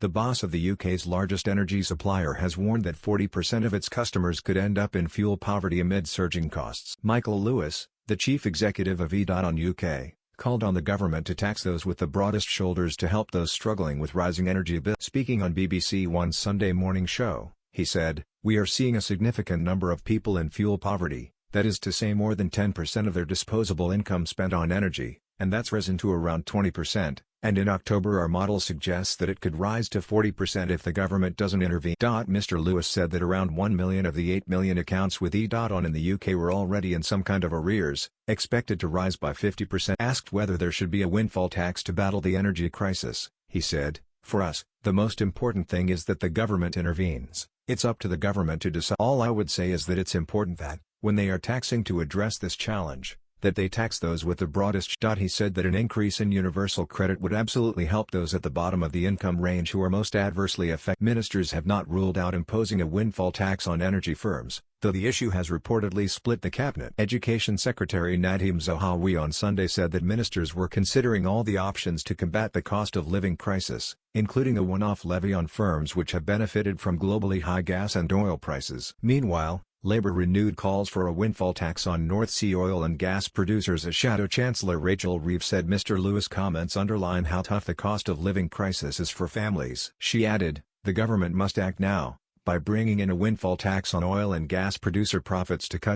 The boss of the UK's largest energy supplier has warned that 40% of its customers could end up in fuel poverty amid surging costs. Michael Lewis, the chief executive of E.on UK, called on the government to tax those with the broadest shoulders to help those struggling with rising energy bills. Speaking on BBC One's Sunday morning show, he said, "We are seeing a significant number of people in fuel poverty, that is to say more than 10% of their disposable income spent on energy, and that's risen to around 20%, and in October our model suggests that it could rise to 40% if the government doesn't intervene." Mr. Lewis said that around 1 million of the 8 million accounts with E.on in the UK were already in some kind of arrears, expected to rise by 50%. Asked whether there should be a windfall tax to battle the energy crisis, he said, "For us, the most important thing is that the government intervenes. It's up to the government to decide. All I would say is that it's important that, when they are taxing to address this challenge, that they tax those with the broadest." He said that an increase in universal credit would absolutely help those at the bottom of the income range who are most adversely affected. Ministers have not ruled out imposing a windfall tax on energy firms, though the issue has reportedly split the cabinet. Education Secretary Nadhim Zahawi on Sunday said that ministers were considering all the options to combat the cost of living crisis, including a one-off levy on firms which have benefited from globally high gas and oil prices. Meanwhile, Labour renewed calls for a windfall tax on North Sea oil and gas producers as Shadow Chancellor Rachel Reeves said Mr. Lewis' comments underline how tough the cost of living crisis is for families. She added, "The government must act now, by bringing in a windfall tax on oil and gas producer profits to cut